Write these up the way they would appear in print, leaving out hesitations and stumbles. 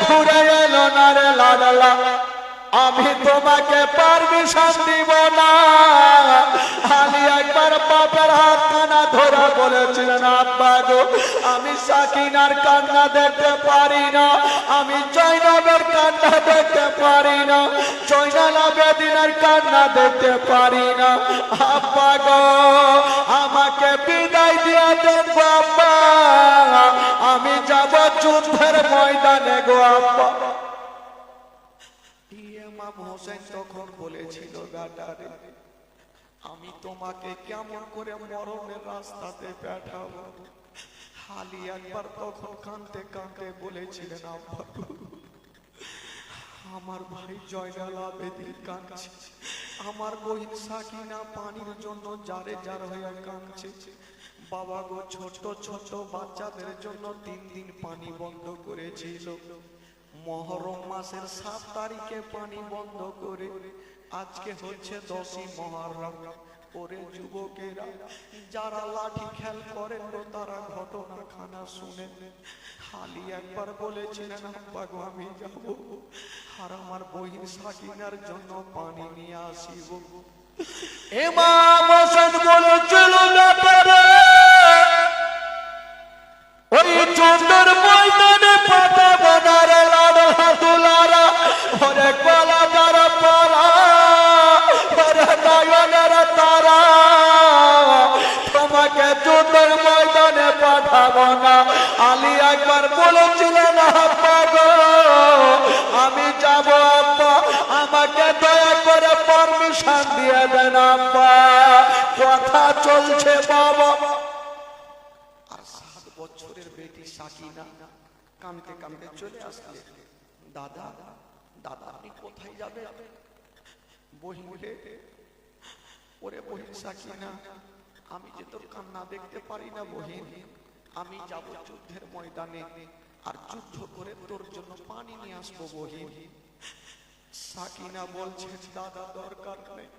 ঘুরে এলো না রে লাডলা, আমি তোমাকে পারমিশন দিব না। আলী একবার বাপের হাত কানা ধরা বলেছিলেন, আব্বা গো আমি সাকিনার কান্না দেখতে পারি না, আমি জয়নবের কান্না দেখতে পারি না, জয়নাল আবেদিনের কান্না দেখতে পারি না। আব্বা গো আমাকে বিদায় দিয়ে দেন বাবা, আমি যাব যুদ্ধের ময়দানে গো আব্বা। ইমাম হোসেন তখন বলেছিল, বেটারে আমি তোমাকে কেমন করে মরণের রাস্তাতে পাঠাবো। আলী একবার তখন কাঁদতে কাঁদতে বলেছিলেন, আব্বা আমার ভাই জয়নাল আবেদিন কাঁদছে, আমার বহিন সাকিনা পানির জন্য জারে জার হয়ে কাঁদছে। বাবা গো ছোট ছোট বাচ্চাদের জন্য 3 দিন পানি বন্ধ করেছিল। মহরম মাসের 7 তারিখে পানি বন্ধ করে আজকে হচ্ছে 10ই মুহররম। ওরে যুবকেরা যারা লাঠি খেল করেন তারা ঘটনা খানা শুনেন। আলী একবার বলেছিলেন, আব্বা গো আমি যাব আর আমার বহিন সাকিনার জন্য পানি নিয়ে আসিব। ইমাম হোসেন বলেছিল, ব্যাপারে ওই যুদ্ধের ময়দানে পাঠাবো না রে লাডলা দুলারা, ওরে কলাদার পারা, ওরে নয়নের তারা, তোমাকে যুদ্ধের ময়দানে পাঠাবো না। আলী একবার বলেছিলেন, আব্বা গো আমি যাব আব্বা, আমাকে দয়া করে পারমিশন দিয়ে দেন আব্বা। কথা চলছে বাবা। আর 7 বছরের বেটি সাকিনা কাঁদতে কাঁদতে চলে আসলে, দাদা দাদা আপনি কোথায় যাবেন? বহিনে, ওরে বহিন সাকিনা আমি যে তোর কান্না দেখতে পারি না বহিন, আমি যাব যুদ্ধের ময়দানে আর যুদ্ধ করে তোর জন্য পানি নিয়ে আসবো বহিন। সাকিনা বলছে, দাদা দরকার নেই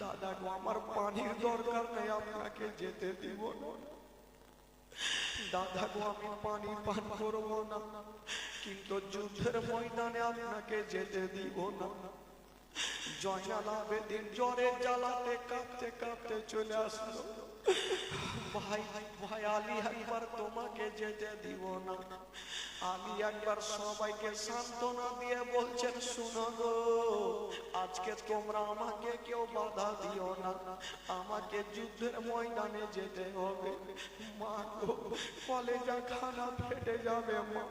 দাদা গো, আমার পানির দরকার নেই, আপনাকে যেতে দিব না। দাদা গো আমি পানি পান করবো না, কিন্তু যুদ্ধের ময়দানে আপনাকে যেতে দিব না। জয়নাল আবেদিন জ্বরে জ্বালাতে কাঁপতে কাঁপতে চলে আসলো, ভাই ভাই আলী একবার তোমাকে যেতে দিব না। আলী একবার সবাইকে সান্ত্বনা দিয়ে বলছেন, শুনো গো আজকে তোমরা আমাকে কেউ বাধা দিও না, আমাকে যুদ্ধের ময়দানে যেতে হবে। মা গো কলেজা খানা ফেটে যাবে মা।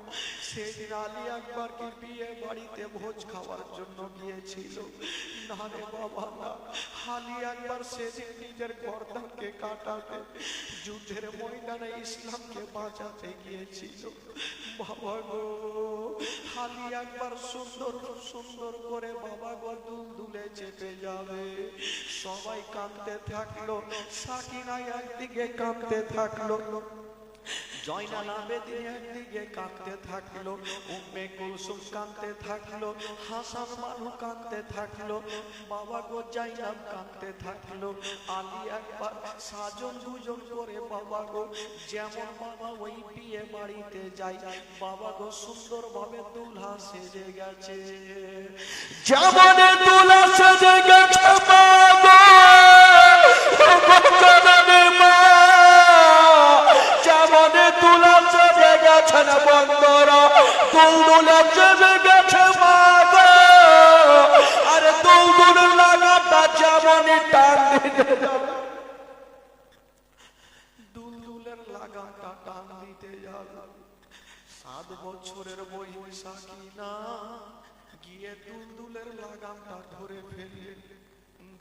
সেদিন আলী একবার কি বিয়ে বাড়িতে ভোজ খাওয়ার জন্য গিয়েছিল? না রে বাবা না, আলী একবার সেদিন নিজের গর্দানকে কাটাতে যুদ্ধের ময়দানে ইসলামকে বাঁচাতে গিয়েছিল। বাবা গো আলী একবার সুন্দর সুন্দর করে বাবা গো দুলদুলে চেপে যাবে। সবাই কাঁদতে থাকলো, সাকিনা একদিকে কাঁদতে থাকলো, জয়নাল আবেদিন একদিকে কাঁদতে থাকলো, উম্মে কুলসুম কাঁদতে থাকলো, হাসান মানু কাঁদতে থাকলো, বাবা গো জাইনাব কাঁদতে থাকলো। আলী একবার সাজন দুজন করে বাবা গো যেমন বাবা ওই বিয়ে বাড়িতে যাই, বাবা গো সুন্দর ভাবে দুলহা সেজে গেছে, যেমন দুলহা সেজে গেছে বাবা তুলা চেপে গেছেন বন্ধরা, দুলদুলে চেপে গেছে মা গো। আরে দুলদুলের লাগামটা যেমনই টান দিতে যাবে, দুলদুলের লাগামটা টান দিতে যাবে। 7 বছরের বহিন সাকিনা গিয়ে দুলদুলের লাগামটা ধরে ফেললেন।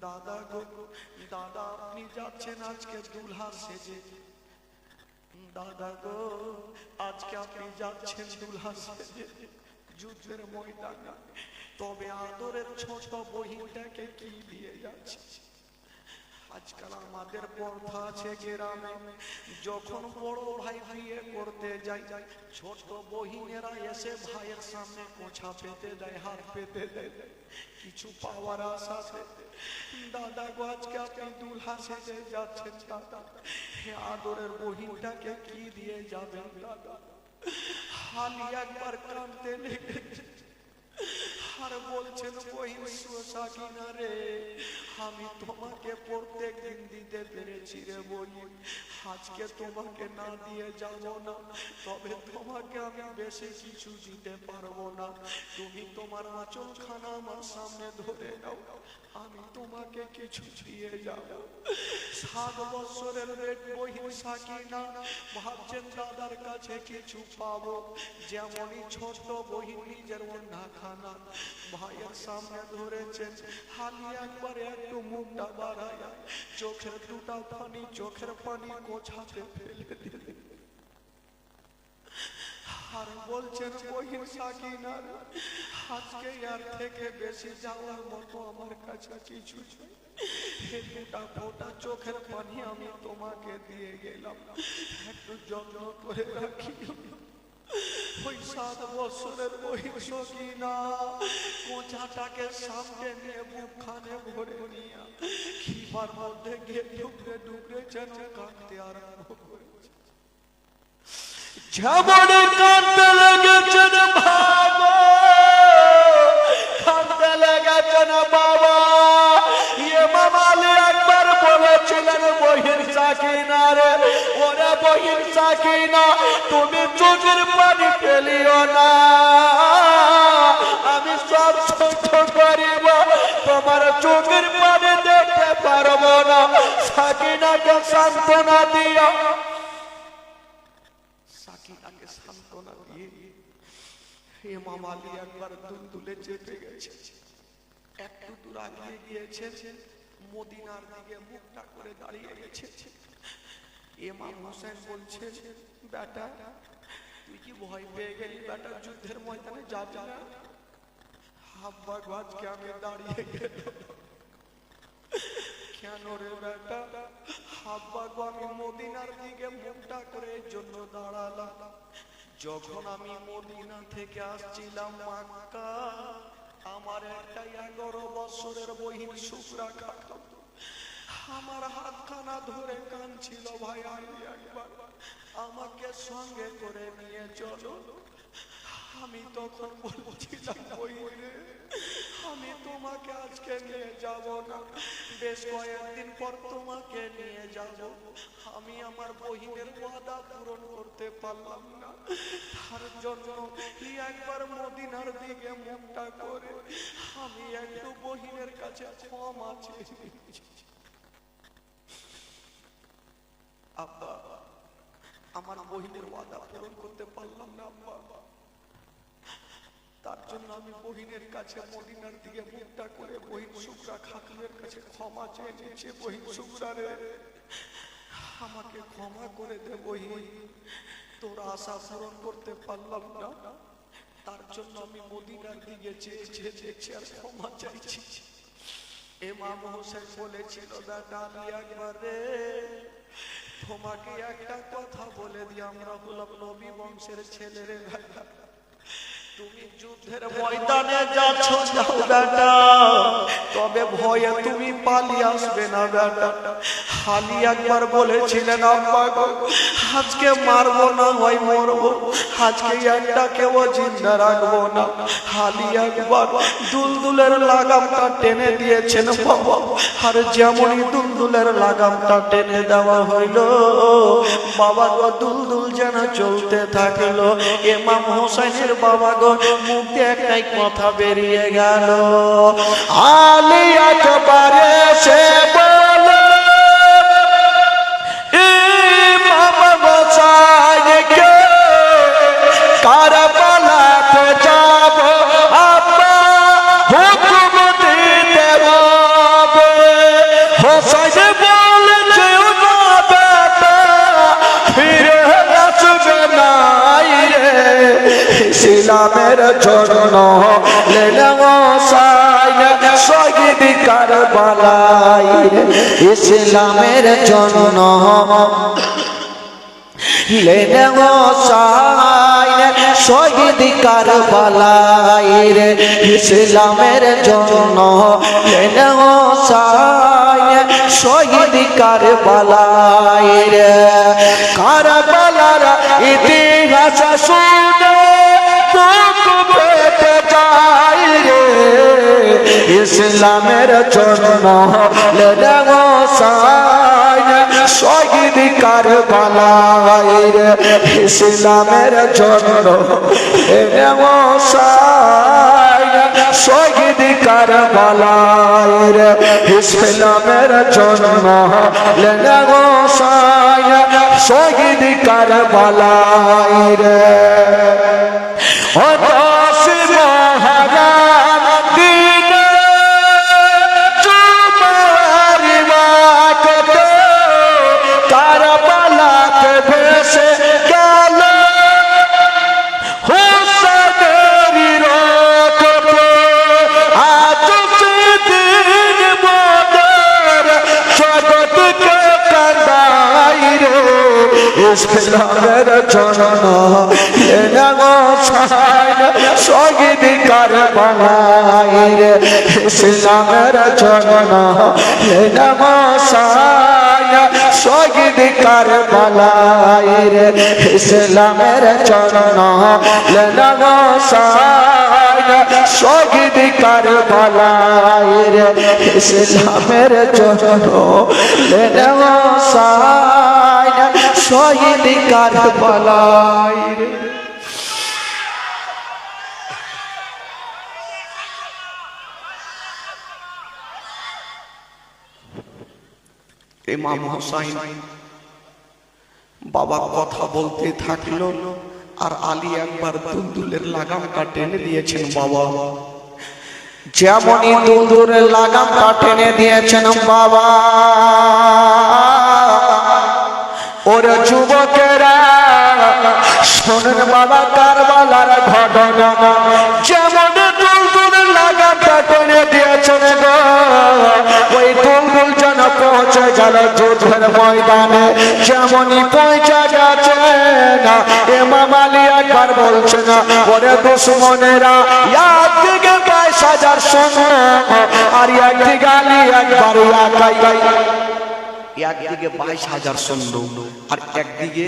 দাদা গো দাদা আপনি যাচ্ছেন আজকে দুলহা সেজে, দাদা গো আজকে আপনি যাচ্ছেন দুলহা সেজে যুদ্ধের ময়দানে, তবে আদরের ছোট বহিনটাকে কি দিয়ে যাচ্ছে? আজকাল আমাদের প্রথা আছে গ্রামে, যখন বড় ভাই বিয়ে করতে যায় ছোট বহিনেরা এসে ভাইয়ের সামনে কোঁচা পেতে দেয়, হাত পেতে দেয়, কিছু পাওয়ার আশাতে। দাদা গো আজকে আপনি দুলহা সেজে যাচ্ছেন, দাদা হে আদরের বহিনটাকে কি দিয়ে যাবেন? দাদা হালি একবার কাঁদতে লেগেছে আর বলছেন বহিন সাকিনা রে, আমি তোমাকে প্রত্যেক দিন দিতে পেরেছি রে বহিন, আজকে তোমাকে না দিয়ে যাব না, তবে তোমাকে আমি বেশি কিছু দিতে পারবো না। তুমি তোমার আঁচলখানা আমার সামনে ধরে নাও, আমি তোমাকে কিছু দিয়ে যাব। 7 বছরের বহিন সাকিনা ভাবছেন দাদার কাছে কিছু পাবো, যেমনই ছোট বহিন নিজের ওড়নাখানা ভাইয়ের সামনে ধরেছেন। হালি একবার একটু মুখটা বাড়ায়, চোখের দুটা পানি, চোখের পানি গোছাতে ফেলে দিলেন আর বলছেন বহিন সাকিনা, আজকে আর থেকে বেশি যাওয়ার মতো আমার কাছে কিছু দুটা ফোঁটা চোখের পানি আমি তোমাকে দিয়ে গেলাম, একটু যত্ন করে রাখি। ওই 7 বছরের বহিন সাকিনা কোঁচাটাকে সামনে নিয়ে বুকখানে ভরে নিয়ে খিবার মধ্যে গিয়ে ডুবরে ডুবরে যেন কাঁদতে আরম্ভ করেছে। যেমন কাঁদতে লেগেছেন বাবা, কাঁদতে লেগেছেন বাবা। ইমাম আলী একবার বলেছিলেন বহিন সাকিনা রে, ওরে বহিন সাকিনা তুমি চোখের পানি ফেলিও না, আমি সব সহ্য করিব, তোমার চোখের পানি দেখতে পারবো না, সাকিনাকে সান্ত্বনা দিও। সাকিনাকে সান্ত্বনা দিয়ে ইমাম আলী একবার দুলদুলে চেপে গেছে, একটু দূর আগিয়ে গিয়েছে, মদিনার দিকে মুখটা করে দাঁড়িয়ে গেছে। ইমাম হোসেন বলছে, বেটা তুই কি ভয় পেয়ে গেলি বেটা, যুদ্ধের ময়দানে যাবি না? আব্বা আজকে আমি দাঁড়িয়ে গেলাম কেন রে বেটা? আব্বা আমি মদিনার দিকে মুখটা করে এই জন্য দাঁড়ালাম, যখন আমি মদিনা থেকে আসছিলাম মক্কা, আমার একটা 11 বছরের বহিন শুকরা খাতো আমার হাতখানা ধরে কাঁদছিল, ভাই আমি একবার আমাকে সঙ্গে করে নিয়ে চলো। আমি তখন বলছিলাম বহিনে আমি তোমাকে আজকে নিয়ে যাব না, বেশ কয়েকদিন পর তোমাকে নিয়ে যাব। আমি আমার বহিনের ওয়াদা পূরণ করতে পারলাম না, তার জন্য একবার মদিনার দিকে মুখটা করে আমি একটু বহিনের কাছে ক্ষমা চেয়েছি। আব্বা আমার বহিনের ওয়াদা পূরণ করতে পারলাম না আব্বা, তার জন্য আমি বহিনের কাছে মদিনার দিকে মুখটা করে বহিন শুকরা খাতুনের কাছে ক্ষমা চেয়ে নিয়েছি। বহিন শুকরা রে, আমাকে ক্ষমা করে দে বহিন, তোর আশা পূরণ করতে পারলাম না, তার জন্য আমি মদিনার দিকে চেয়ে চেয়ে দেখছি আর ক্ষমা চাইছি। ইমাম হোসেন বলেছিল, বেটা আমি একবার রে তোমাকে একটা কথা বলে দিই, আমরা হলাম নবী বংশের ছেলেরে বেটা, তুমি যুদ্ধের ময়দানে যাচ্ছ যাও বেটা, তবে ভয়ে তুমি পালিয়ে আসবে না বেটা। হালি একবার বলেছিলেন, আব্বা গো আজকে মারবো না হয় মরবো, আজকে একটা কেউ জিন্দা রাখবো না। হালি একবার দুলদুলের লাগামটা টেনে দিয়েছেন বাবা, আর যেমনই দুলদুলের লাগামটা টেনে দেওয়া হইল বাবা গো, দুলদুল যেন চলতে থাকলো। ইমাম হোসেনের বাবা গো মুখ দিয়ে একটাই কথা বেরিয়ে গেল, আলী একবারে সে বলে কারবালাতে যাব আব্বা, হুকুম দিতে হবে। হোসেন বলছে না বেটা ফিরে আসবে না রে, ইসলামের জন্য শহীদ কারবালায়, ইসলামের জন্য শহীদ কারবালায় রে, ইসলামের জন্য শহীদ কারবালায় রে। কারবালার ইতিহাস শুনে ইসলামের জন্য শহীদ কারবালায় রে ইসলামের জন্য শহীদ কারবালায় রে ইসলামের জন্য শহীদ কারবালায় রে ও দশ মহারাম দিন তোমার মাকত কারবালাতে ভেসে গেল হোসেনের রক্ত আজ সেদিন বদর জগৎকে কাঁদাই রে ইসলামের জন্য শহীদ কারবালায় রে ইসলামের জন্য শহীদ কারবালায় রে ইসলামের জন্য শহীদ কারবালায় রে ইসলামের জন্য শহীদ কারবালায় রে ইমাম হুসাইন বাবা কথা বলতে থাকলো আর আলী একবার দুলদুলের লাগামটা টেনে দিয়েছেন বাবা যেমনই দুলদুলের লাগামটা টেনে দিয়েছেন বাবা ওরে যুবকেরা শোনেন বাবা কারবালার ঘটনা যেমন দুলদুলের লাগামটা টেনে দিয়েছেন গো ওই দুলদুল যেন পৌঁছে গেল যুদ্ধের ময়দানে যেমনই পৌঁছে গেছে না ইমাম আলী একবার বলছে না ওরে দুশমনেরা একদিকে 22,000 সৈন্য আর একদিকে আলী একবার একাই একদিকে 22,000 সৈন্য আর একদিকে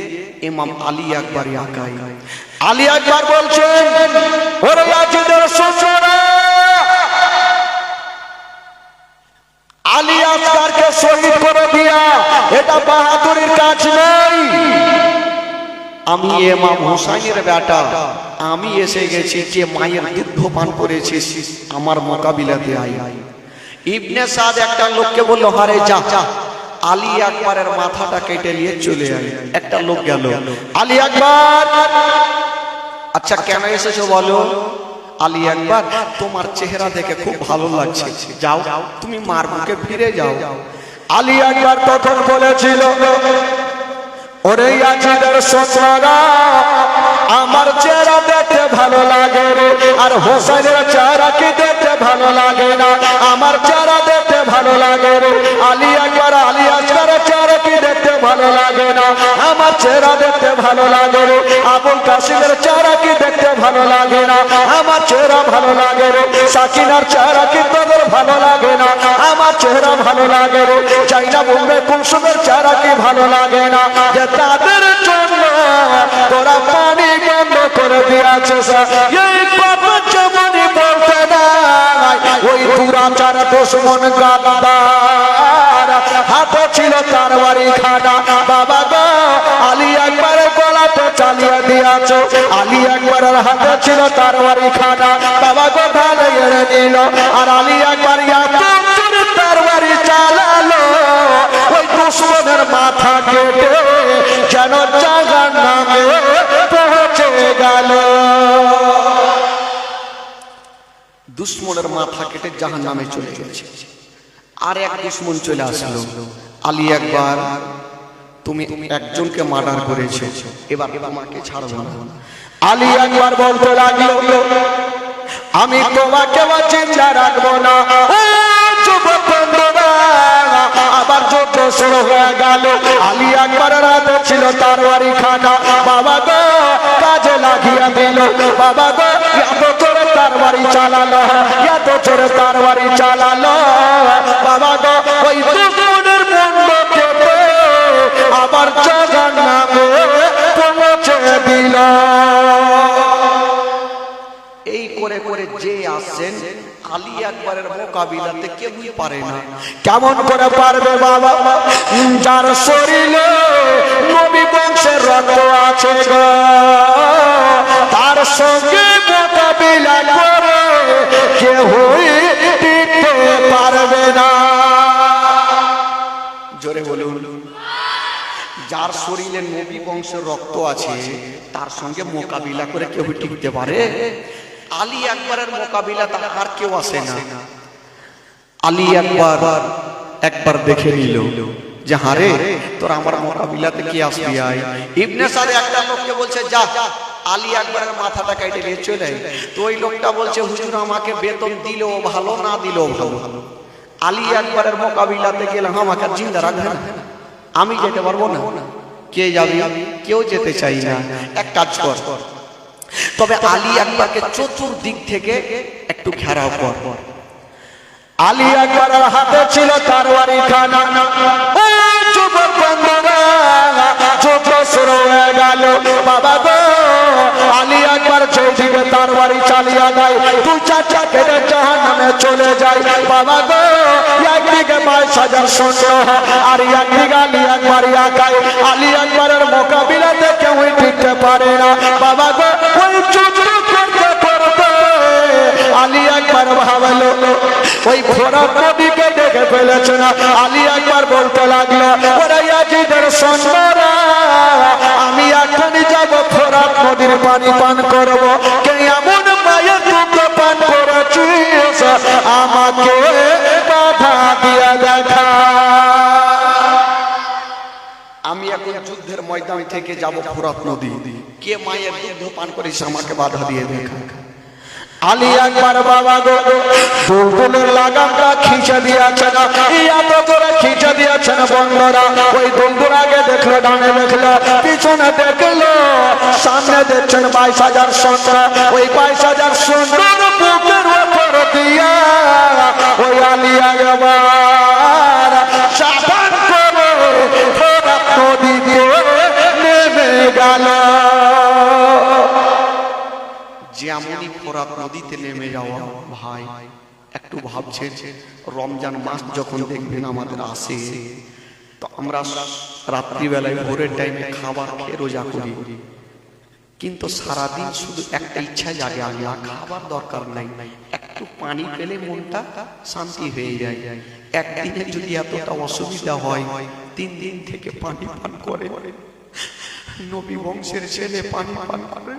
ইমাম আলী একবার একাই আলী একবার বলছেন ওরে ইয়াজিদের সৈন্যরা আলী আসকারকে শহীদ করে দিয়া এটা বাহাদুরির কাজ নয় আমি ইমাম হুসাইনের বেটা আমি এসে গেছি যে মায়ের দুধ পান করেছিস আমার মোকাবিলাতে আই ইবনে সাদ একটা লোককে বলল হারে যা আলী আকবরের মাথাটা কেটে নিয়ে চলে আয় একটা লোক গেল আলী আকবর আচ্ছা কেন এসেছো বলো আলী আকবর তোমার চেহারা দেখে খুব ভালো লাগছে যাও তুমি মার বুকে ফিরে যাও আলী আকবর তখন বলেছিল ওরে ইয়াজিদের সৈন্যরা আমার চেহারা দেখতে ভালো লাগে আর হোসেনের চেহারা কি দেখতে ভালো লাগে না আমার চেহারা দেখতে ভালো লাগে আলী আকবর আলী আসকারের চেহারা কি দেখতে ভালো লাগে না আমার চেহারা দেখতে ভালো লাগে আবুল কাসিমের চেহারা কি দেখতে ভালো লাগে না আমার চেহারা ভালো লাগে সাকিনার চেহারা কি তোদের ভালো লাগে না আমার চেহারা ভালো লাগে চাইনা বলবে কুলসুমের চেহারা কি ভালো লাগে না যে তাদের জন্য তোরা পানি বন্ধ করে দিয়েছিস এই কথা যেমনই বলতে নাই ওই দুরাচার দুশমন গাদ্দার হাতে ছিল তার বাড়ি খানা বাবা গো আলী আকবরের গলা তো চালিয়ে দিয়েছ আলী আকবরের হাতে ছিল তার বাড়ি খানা বাবা গো ঢালে এড়ে নিল আর আলী আকবর তার বাড়ি চালালো ওই দুশমনের মাথা কেটে যেন জাহান নামে পৌঁছে গেল দুশমনের মাথা কেটে জাহান নামে চলে গেছে আর এক দুশমন চলে আসলো আলী আকবর তুমি একজনকে মার্ডার করেছো এবার তোমাকে ছাড়বো না আলী আকবর বলতে লাগলো আমি তোমাকে জিন্দা রাখবো না আবার যুদ্ধ শুরু হয়ে গেল আলী আকবরের হাতে ছিল তরবারি খানা বাবা গো কাজে লাগিয়ে দিল বাবা গো এত জোরে তরবারি চালালো এত জোরে তরবারি চালালো বাবা গো ওই দুশমনের মুন্ড কেটে আবার জাহান্নামে পৌঁছে দিল এই করে করে যে আসছেন আলী আকবরের মোকাবিলাতে কেউই পারে না। কেমন করে পারবে বাবা, যার শরীরে নবী বংশের রক্ত আছে গো, তার সঙ্গে মোকাবিলা করে কেউই টিকতে পারবে না। জোরে বলুন। যার শরীরে নবী বংশের রক্ত আছে তার সঙ্গে মোকাবিলা করে কেউ টিকতে পারে? আলী আকবরের মোকাবিলা তার আর কেউ আসে না। আলী আকবর একবার দেখে নিল যে হারে তোর আমার মোকাবিলাতে কি আসবি আয়। ইবনে সাদে একটা লোককে বলছে যা আলী আকবরের মাথাটা কেটে নিয়ে চলে। তো ওই লোকটা বলছে হুজুর আমাকে বেতন দিলেও ভালো না দিলেও ভালো, আলী আকবরের মোকাবিলাতে গেলাম আমাকে জিন্দা রাখবেন, আমি যেতে পারবো না। কে যাবে? কেউ যেতে চাই না। এক কাজ কর, তবে আলী আকবরকে চতুর্দিক থেকে একটু ঘেরাও কর। আলী আকবরের হাতে ছিল তরবারি খানা, ও যুবক বন্ধুরা যুদ্ধ শুরু হয়ে গেল। বাবা গো, আলী আকবর যেদিকে তরবারি চালিয়ে দেয় দু চারটা কেটে জাহান্নামে চলে যায়। বাবা গো, একদিকে 22,000 সৈন্য আর একদিকে আলী আকবর একাই। আলী আকবরের মোকাবিলাতে কেউই টিকতে পারে না। বাবা গো, ওই যুদ্ধ করতে করতে আলী আকবর ভাবলো ওই ফোরাত নদীকে দেখে ফেলেছে না। আলী আকবর বলতে লাগলো ওরা ইয়াজিদের সৈন্যরা, আমি এখনই যাব ফোরাত নদীর পানি পান করব। কে এমন মায়ের দুধ পান করেছিস আমাকে বাধা দিয়া দেখা। আমি এখন যুদ্ধের ময়দান থেকে যাব ফোরাত নদী, কে মায়ের দুধ পান করিস আমাকে বাধা দিয়ে দেখা। আলী আকবর বাবা গো বুলবুলের লাগামটা খিঁচে দিয়েছেন, এত করে খিঁচে দিয়েছেন বন্ধুরা। ওই দুলদুল আগে দেখলো, ডানে দেখলো, পিছনে দেখলো, সামনে দেখছেন 22,000 সৈন্য। ওই 22,000 সৈন্যের বুকের উপর দিয়া ওই আলী আকবর সাবান করে ফোরাত নদীতে নেমে গেল। যেমনই ফোরাত নদীতে নেমে যাওয়া ভাই, একটু ভাবছেন রমজান মাস যখন দেখবেন আমাদের আসে, তো আমরা রাত্রিবেলায় ভোরের টাইমে খাবার খেয়ে রোজা করি, কিন্তু সারাদিন শুধু একটা ইচ্ছা জাগে আল্লাহ খাবার দরকার নাই, একটু পানি পেলে মনটা শান্তি হয়ে যায়। একদিনে যদি এতটা অসুবিধা হয় 3 দিন থেকে পানি পান করে, নবী বংশের ছেলে পানি পান করে।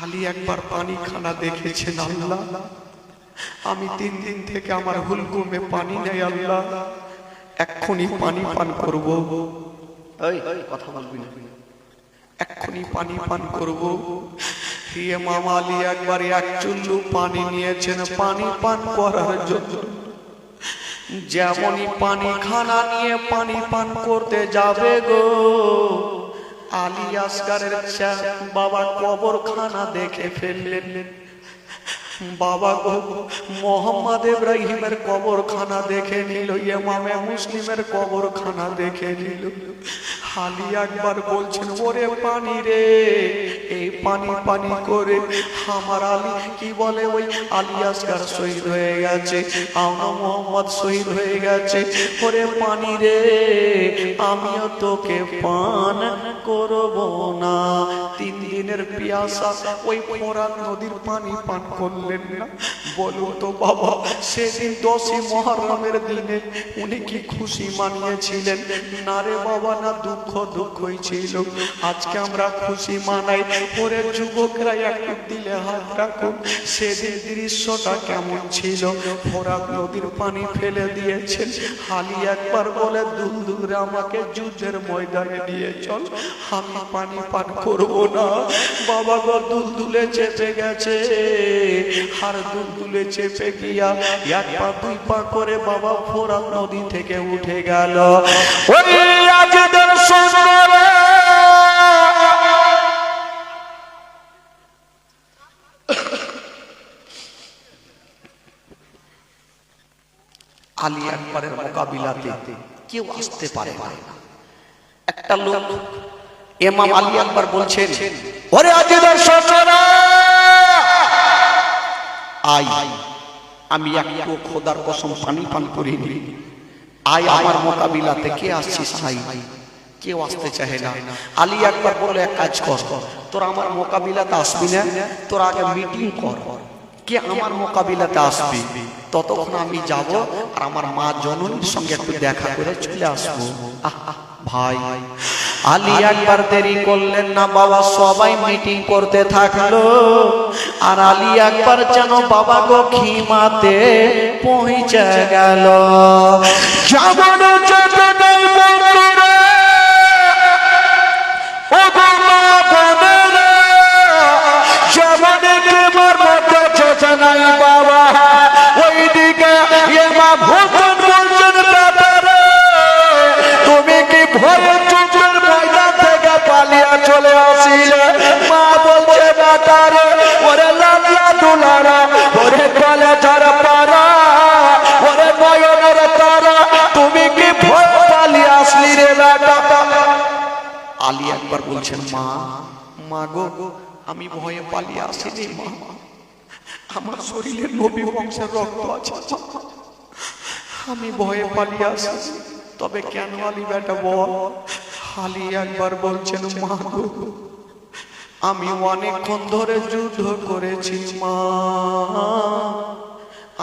আলী একবার পানি খানা দেখেছেন, আল্লাহ আমি 3 দিন থেকে আমার হুলকুমে পানি নেই, আল্লাহ এক্ষুনি পানি পান করব। কথা বলবি না, এক্ষুনি পানি পান করব। ইমাম আলী একবার এক চুল্লু পানি নিয়েছেন পানি পান করার জন্য। যেমনই পানি খানা নিয়ে পানি পান করতে যাবে গো, আলী আসগারের বাবা কবরখানা দেখে ফেললেন। বাবা গো, মোহাম্মদ ইব্রাহিমের কবরখানা দেখে নিল, ইমামে মুসলিমের কবরখানা দেখে নিল। আলী আকবর বলছেন ওরে পানি রে, এই পানি পানি করে আমার আলী কি বলে ওই আলী আসগার শহীদ হয়ে গেছে, আমার মোহাম্মদ শহীদ হয়ে গেছে। ওরে পানি রে, আমিও তোকে পান করব না। 3 দিনের পিয়াসা ওই ফোরাত নদীর পানি পান করলেন না। বলুন তো বাবা, সেদিন 10ই মুহররমের দিনে উনি কি খুশি মানিয়েছিলেন? না রে বাবা, না দুঃখই ছিল। আজকে আমরা খুশি মানাই। পরে যুবকরা একটু দিলে হাত রাখুন, সেদিন দৃশ্যটা কেমন ছিল। ফোরাত নদীর পানি ফেলে দিয়েছেন। আলী একবার বলে দুলদুলে আমাকে যুদ্ধের ময়দানে নিয়ে চল, আমি পানি পান করব না। বাবা গো, দুলদুলে চেপে গেছে, আর দুলদুলে চেপে গিয়া 1 পা 2 পা করে বাবা ফোরাত নদী থেকে উঠে গেল। ওই আজিদের সৈন্যরা আলী আকবরের মোকাবিলাতে কেউ আসতে পারে না। একটা লোক ইমাম আলী আকবর বলছেন ওরে আজিদের সৈন্যরা আই, আমি একটু খোদার কসম পানি পান করিনি। আয় আমার মোকাবিলাতে কে আসছিস? আই, কেউ আসতে চাহে না। আলী একবার বলল, এক কাজ কর, তোর আমার মোকাবিলাতে আসবি না, তোর আগে মিটিং কর, কে আমার মোকাবিলাতে আসবি, ততক্ষণ আমি যাব আর আমার মা জননীর সঙ্গে একটু দেখা করে চলে আসবো। ভাই আলী একবার দেরি করলেন না বাবা, সবাই মিটিং করতে থাকলো আর আলী একবার যেন বাবা গো খিমাতে পৌঁছে গেল। যেমন বাবা ওইদিকে তুমি কি ভয়ে চোখের ময়দান থেকে পালিয়ে চলে আসিলে? মা বলছে বেটারে, ওরে লালা দুলারা, ওরে কলেজার পারা, ওরে নয়নের তারা, তুমি কি ভয়ে পালিয়ে আসলি রে বেটা? আলী একবার বলছেন, মা মা গো আমি ভয়ে পালিয়ে আসিনি মা, আমার শরীরে নবী বংশের রক্ত আছে, আমি ভয়ে পালিয়ে আসি। তবে কেন আলী বেটা বল? আলী একবার বলছেন, মা গো আমি অনেকক্ষণ ধরে যুদ্ধ করেছি মা,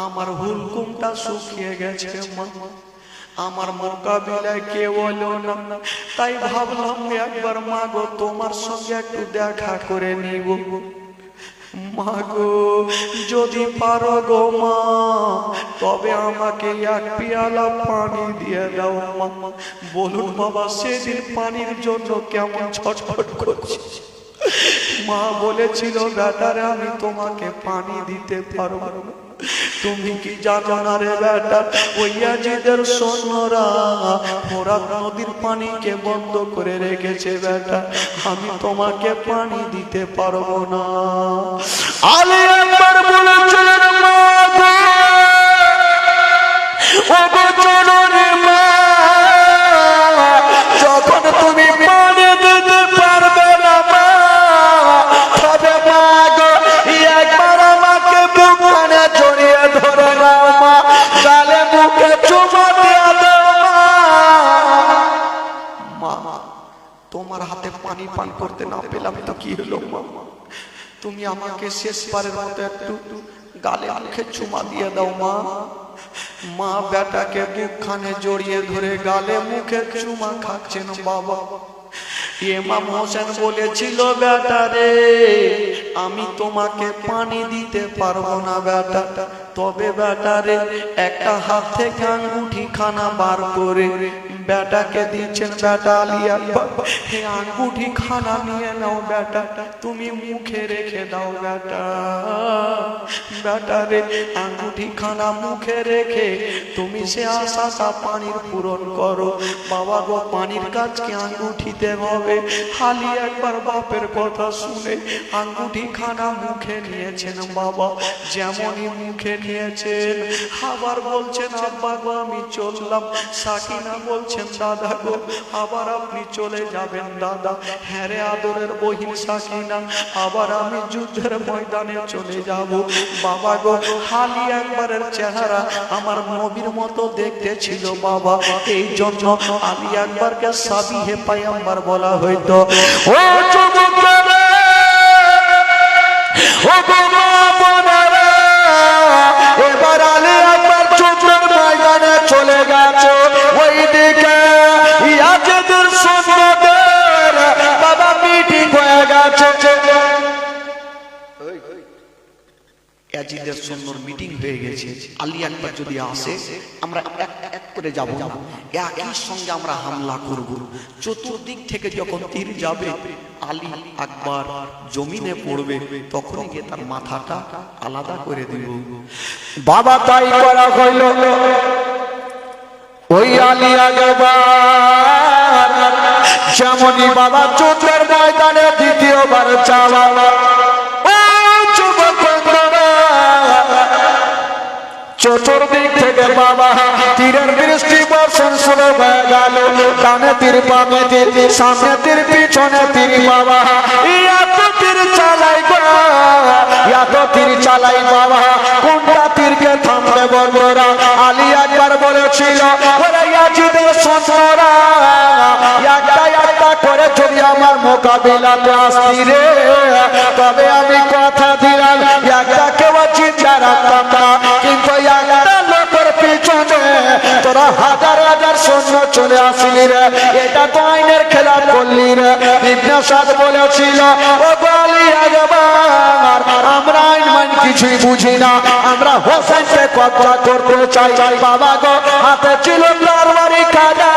আমার হুলকুমটা শুকিয়ে গেছে মা, আমার মোকাবিলায় কেউ হলো না, তাই ভাবলাম একবার মা গো তোমার সঙ্গে একটু দেখা করে নিব। মা গো যদি পারো গো মা, তবে আমাকে এক পেয়ালা পানি দিয়ে দাও মা। বলুন বাবা সেদিন পানির জন্য কেমন ছটফট করছে। মা বলেছিল, বেটারে আমি তোমাকে পানি দিতে পারবো না। তুমি কি জানো না রে বেটা, ওই ইয়াজিদের সৈন্যরা ফোরাত নদীর পানিকে বন্ধ করে রেখেছে বেটা, আমি তোমাকে পানি দিতে পারবো না। আলী একবার বলেছিলেন, মা গো ও গো জননী মা, যখন তুমি পানি দিতে পারবে না মা, তবে মা গো একবার আমাকে বুকখানে জড়িয়ে ধরে নাও মা, গালে মুখে চুমা দিয়ে দাও মা। মা তোমার হাতে পানি পান করতে না পেলাম তো কি হলো মা, তুমি আমাকে শেষবারের মতো একটু গালে মুখে চুমা দিয়ে দাও মা। মা বেটাকে বুকখানে জড়িয়ে ধরে গালে মুখে চুমা খাচ্ছেন বাবা। ইমাম হোসেন বলেছিল, বেটা রে আমি তোমাকে পানি দিতে পারবো না বেটা, তবে বেটা রে একটা হাত থেকে আঙ্গুঠি খানা বার করে বেটাকে দিচ্ছেন। বেটা আলী আকবর, হে আঙ্গুঠি খানা নিয়ে নাও বেটা, তুমি মুখে রেখে দাও বেটা। বেটা রে আঙ্গুঠি খানা মুখে রেখে তুমি সে আশাটা পানির পূরণ করো। বাবা গো পানির কাজকে আঙ্গুঠিতে হবে। আলী একবার বাপের কথা শুনে আঙ্গুঠি খানা মুখে নিয়েছেন বাবা, যেমনই মুখে নিয়েছেন আবার বলছেন, আব্বা গো আমি চললাম। সাকিনা বলছেন, দাদা গো আবার আপনি চলে যাবেন দাদা? হ্যাঁ রে আদরের বহিন সাকিনা, আবার আমি যুদ্ধের ময়দানে চলে যাব। বাবা গো আলী একবারের চেহারা আমার নবীর মতো দেখতে ছিল বাবা, এই জন্য আলী একবারকে সাবিহে পায়ম্বর বলা হইতো। ও যুবকেরা, ও বোনেরা, এবার আলী একবার যুদ্ধের ময়দানে চলে গেছে। ওইদিকে ইয়াজিদের সৈন্যদের বাবা মিটিং হয়ে গেছে। ইয়াজিদের সৈন্যর মিটিং হয়ে গেছে। আলী একবার যদি আসে আমরা এক এক করে যাব, একই সঙ্গে আমরা হামলা করব। চতুর্দিক থেকে যখন তীর যাবে আলী একবার জমিনে পড়বে, তখনই গিয়ে তার মাথাটা আলাদা করে দিব। বাবা তাই করা হইল। ওই আলী একবার যেমনই বাবা যুদ্ধের ময়দানে দ্বিতীয়বার চাওয়া, চতুর্দিক থেকে বাবা তীরের বৃষ্টি বর্ষণ শুরু হয়ে গেল। ডানে তীর, বামে তীর, সামনে তীর, পিছনে তীর। বাবা এত তীর চালাই গো, এত তীর চালাই বাবা, কোনটা তীরকে থাম বলেছিল ওরে ইয়াজিদের সন্তানরা একটা একটা করে যদি আমার মোকাবিলাতে আসতি রে তবে আমি কথা দিলাম একটা কেউ চিন্তা রাখতাম না, কিন্তু একটা লোকের পিছনে তোরা হাজার হাজার সৈন্য চলে আসলি রে, এটা তো আইনের খেলাপ করলি রে। ইবনে সাদ বলেছিল ও বলি একবার আমরা আইন মান কিছুই বুঝি না, আমরা হোসেনকে কবজা করতে চাই। বাবা গো হাতে ছিল তরবারি কাদা,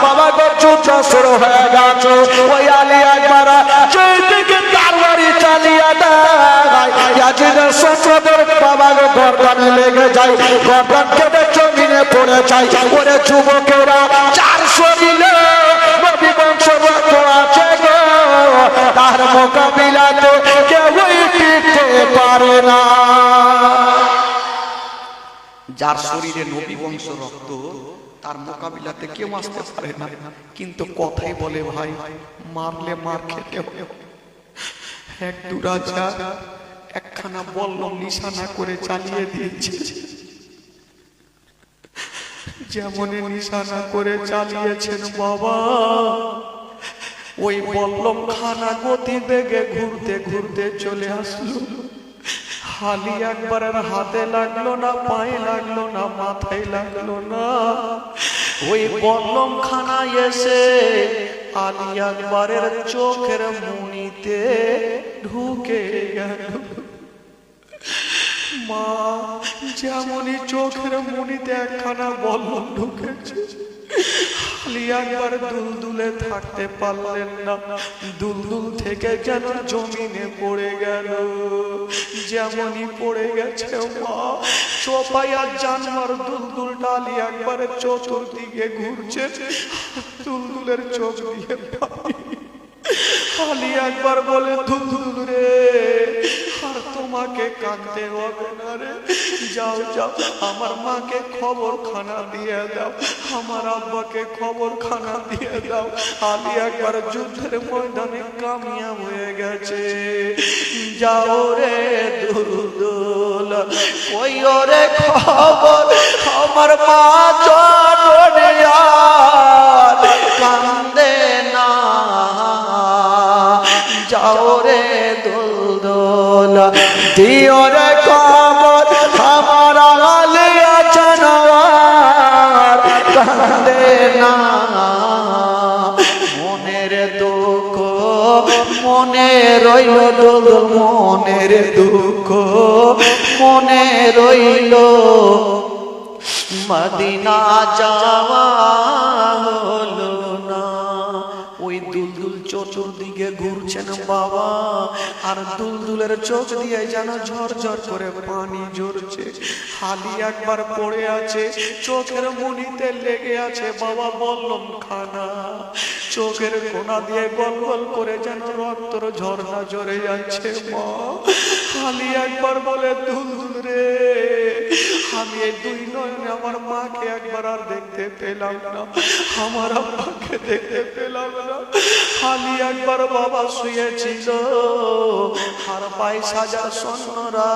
বাবা গো যুদ্ধ শুরু হয়ে গেছে, ওই আলী একবার যেই দিকে তরবারি চালিয়ে দেয় ইয়াজিদের সৈন্যদের বাবা গো গর্দানে লেগে যায়, গর্দান কেটে জমিনে পড়ে যায়। ওরে যুবকেরা চার শরীরে নবী বংশ রক্ত আছে গো, তার মোকাবিলাতে কেউই টিকতে পারে না। যার শরীরে নবী বংশ রক্ত তার মোকাবিলাতে কেউ আসতে পারে না, কিন্তু কথাই বলে ভাই মারলে মার খেতে হবে। এক দু রাজা একখানা বল্লম নিশানা করে চালিয়ে দিয়েছে, যেমন নিশানা করে চালিয়েছেন বাবা ওই বল্লম খানা গতি বেগে ঘুরতে ঘুরতে চলে আসলো। আলী আকবরের হাতে লাগলো না, পায়ে লাগলো না, মাথায় লাগলো না, ওই বল্লম খানা এসে আলী আকবরের চোখের মুনিতে ঢুকে গেল। মা যেমনই চোখের মুনিতে একখানা বল্লম ঢুকেছে, আলী আকবর দুলদুলে থাকতে পারলেন না, দুলদুল থেকে যেন জমিনে পড়ে গেল। যেমনই পড়ে গেছে মা চোপাইয়া জানোয়ার দুলদুলটা আলী আকবরের চতুর্দিকে ঘুরছে, দুলদুলের চোখ দিয়ে পানি। আলী আকবর বলে দুলদুল রে আর তোমাকে কাঁদতে হবে না রে, যাও যাও আমার মাকে খবর খানা দিয়ে দাও, আমার আব্বাকে খবর খানা দিয়ে দাও। আলী আকবর যুদ্ধের ময়দানে কামিয়াব হয়ে গেছে। যাও রে দুলদুল কই রে খবর আমার মা জননিয়া কান্দে না, যাও রে দুলদুল দিও রে খবর আমার আলী জানোয়ার কান্দে না। মনের দুঃখ মনে রইল দুলদুল, মনের দুঃখ মনে রইল, মদিনা যাওয়া হলো না। ওই দুলদুল চতুর্দিকে ঘুরছেন বাবা, আর দুলদুলের চোখ দিয়ে যেন ঝরঝর করে পানি ঝরছে। আলী আকবর পড়ে আছে, চোখের মুনিতে লেগে আছে বাবা বল্লম খানা, চোখের কোনা দিয়ে গল গল করে যেন রক্তর ঝর্ণা ঝরে যাচ্ছে। মা আলী আকবর বলে দুলদুল রে আমি এই দুই নয়নে আমার মাকে একবার আর দেখতে পেলাম না, আমার আব্বাকে দেখতে পেলাম না। আলী আকবর বাবা শুয়েছিল আর 22,000 সৈন্যরা